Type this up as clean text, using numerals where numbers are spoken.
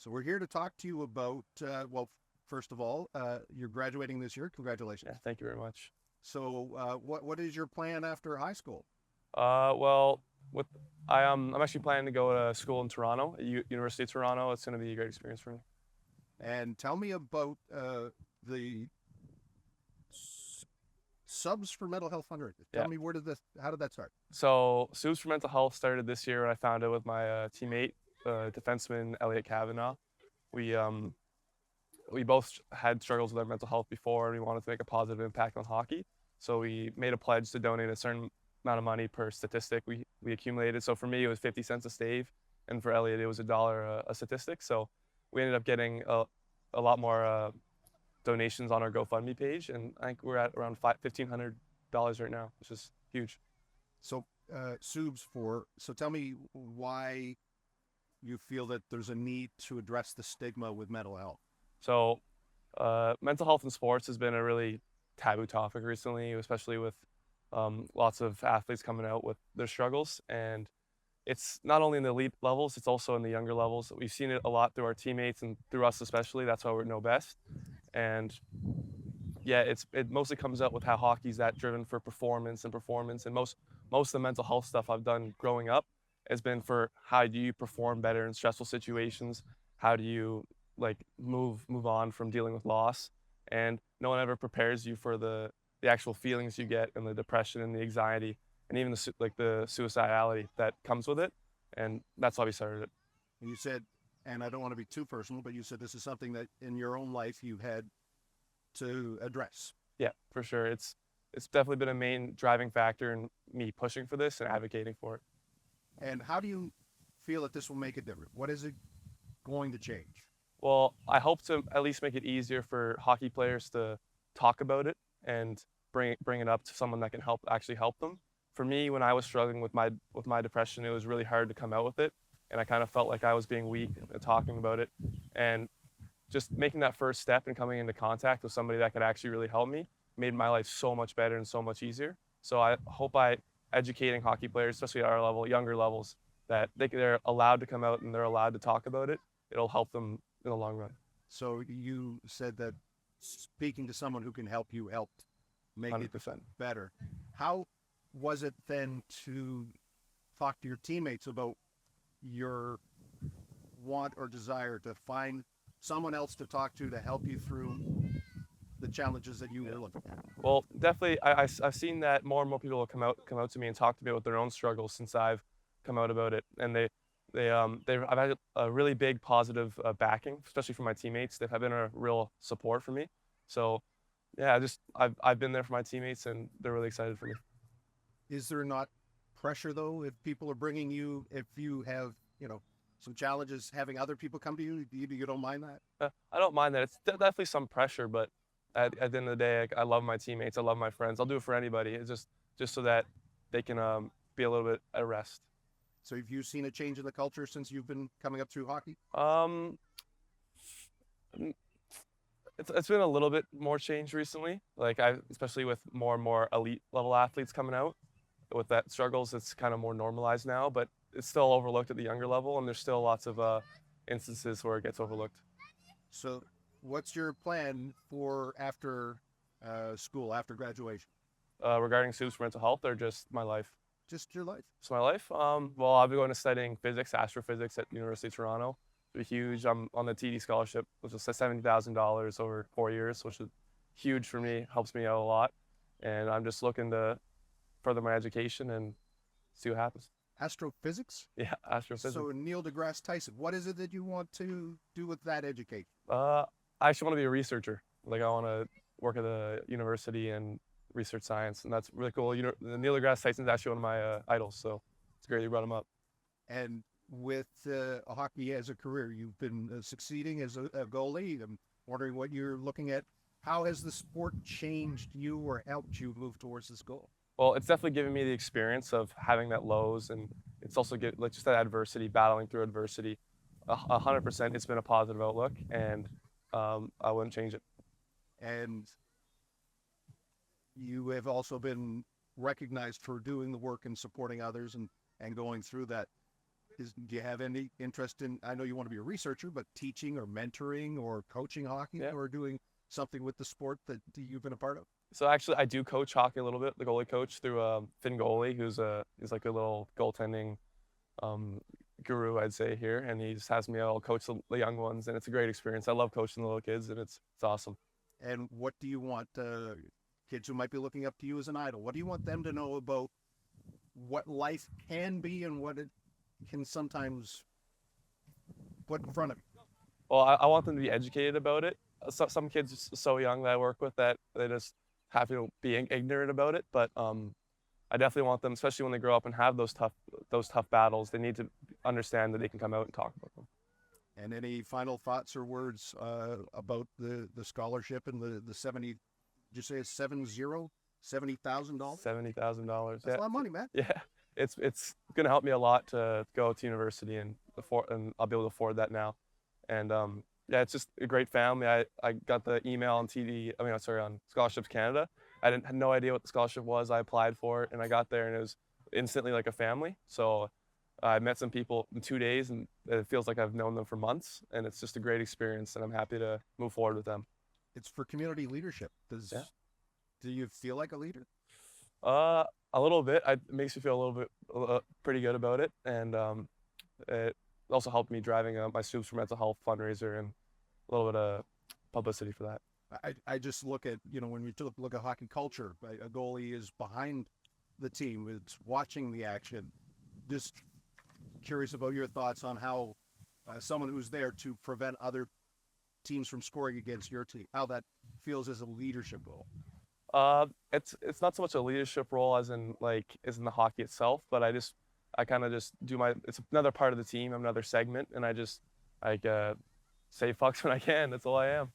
So we're here to talk to you about, first of all, you're graduating this year. Yeah, Congratulations. thank you very much. So what is your plan after high school? Well, with I'm actually planning to go to school in Toronto, at University of Toronto. It's going to be a great experience for me. And tell me about the s- subs for mental health fundraisers. Tell Yeah. me how did that start? So Suits for Mental Health started this year. I found it with my teammate, defenseman Elliot Kavanaugh. We um we both had struggles with our mental health before, and we wanted to make a positive impact on hockey. So we made a pledge to donate a certain amount of money per statistic we accumulated. So for me, it was 50 cents a stave, and for Elliot, it was $1 a statistic. So we ended up getting a lot more donations on our GoFundMe page, and I think we're at around $1,500 right now, which is huge. So so tell me why you feel that there's a need to address the stigma with mental health. So mental health in sports has been a really taboo topic recently, especially with lots of athletes coming out with their struggles. And it's not only in the elite levels, it's also in the younger levels. We've seen it a lot through our teammates and through us especially. That's why we know best. And yeah, it mostly comes out with how hockey's that driven for performance. And most of the mental health stuff I've done growing up has been for how do you perform better in stressful situations? How do you like move on from dealing with loss? And no one ever prepares you for the actual feelings you get and the depression and the anxiety and even the suicidality that comes with it. And that's why we started it. And you said, and I don't want to be too personal, but you said this is something that in your own life you've had to address. Yeah, for sure. It's definitely been a main driving factor in me pushing for this and advocating for it. And how do you feel that this will make a difference? What is it going to change? Well, I hope to at least make it easier for hockey players to talk about it and bring it up to someone that can actually help them. For me, when I was struggling with my depression, it was really hard to come out with it, and I kind of felt like I was being weak at talking about it. And just making that first step and coming into contact with somebody that could actually really help me made my life so much better and so much easier. So I hope by educating hockey players, especially at our level, younger levels, that they're allowed to come out and they're allowed to talk about it. It'll help them in the long run. So you said that speaking to someone who can help you helped make it 100%. better. How was it then to talk to your teammates about your want or desire to find someone else to talk to help you through the challenges that you Yeah. were looking at? Well, definitely, I've seen that more and more people will come out to me and talk to me about their own struggles since I've come out about it, and I've had a really big positive backing, especially from my teammates. They've been a real support for me. So yeah, I've been there for my teammates, and they're really excited for me. Is there not pressure though if people are bringing you, if you have, some challenges having other people come to you? You don't mind that? I don't mind that. It's definitely some pressure, but at the end of the day, I love my teammates. I love my friends. I'll do it for anybody. It's just so that they can be a little bit at rest. So have you seen a change in the culture since you've been coming up through hockey? Um, it's been a little bit more change recently. Like especially with more and more elite level athletes coming out with that struggles, it's kind of more normalized now. But it's still overlooked at the younger level, and there's still lots of instances where it gets overlooked. So what's your plan for after school, after graduation? Regarding suits for mental health, or just my life. Just your life. So my life, well, I'll be going to studying physics, astrophysics at the University of Toronto. It'll be huge. I'm on the TD scholarship, which is $70,000 over 4 years, which is huge for me. Helps me out a lot, and I'm just looking to further my education and see what happens. Astrophysics? Yeah, astrophysics. So Neil deGrasse Tyson, what is it that you want to do with that education? Uh, I actually want to be a researcher. Like I want to work at a university and research science, and that's really cool. Neil deGrasse Tyson is actually one of my idols, so it's great you brought him up. And with hockey as a career, you've been succeeding as a goalie. I'm wondering what you're looking at. How has the sport changed you or helped you move towards this goal? Well, it's definitely given me the experience of having that lows, and it's also like just that adversity, battling through adversity. 100%, it's been a positive outlook, and I wouldn't change it. And you have also been recognized for doing the work and supporting others and going through that. Do you have any interest in, I know you want to be a researcher, but teaching or mentoring or coaching hockey Yeah. or doing something with the sport that you've been a part of? So actually, I do coach hockey a little bit, the goalie coach through Finn Goalie, he's like a little goaltending um, guru, I'd say here, and he just has me all coach the young ones, and it's a great experience. I love coaching the little kids, and it's awesome. And what do you want kids who might be looking up to you as an idol? What do you want them to know about what life can be and what it can sometimes put in front of you? Well, I want them to be educated about it. Some kids are so young that I work with that they just have to be ignorant about it, but I definitely want them, especially when they grow up and have those tough battles, they need to understand that they can come out and talk about them. And any final thoughts or words about the scholarship and the 70, did you say it's $70,000? $70,000. That's a lot of money, man. Yeah, it's going to help me a lot to go to university, and I'll be able to afford that now. And yeah, it's just a great family. I got the email on on Scholarships Canada. Had no idea what the scholarship was. I applied for it, and I got there, and it was instantly like a family. So I met some people in 2 days, and it feels like I've known them for months, and it's just a great experience, and I'm happy to move forward with them. It's for community leadership. Do you feel like a leader? A little bit. It makes me feel a little bit pretty good about it, and it also helped me driving my Soups for Mental Health fundraiser and a little bit of publicity for that. I just look at, when we look at hockey culture, a goalie is behind the team, it's watching the action. Just curious about your thoughts on how someone who's there to prevent other teams from scoring against your team, how that feels as a leadership role. It's not so much a leadership role as in the hockey itself, but I kind of just it's another part of the team, another segment, and I just say fucks when I can. That's all I am.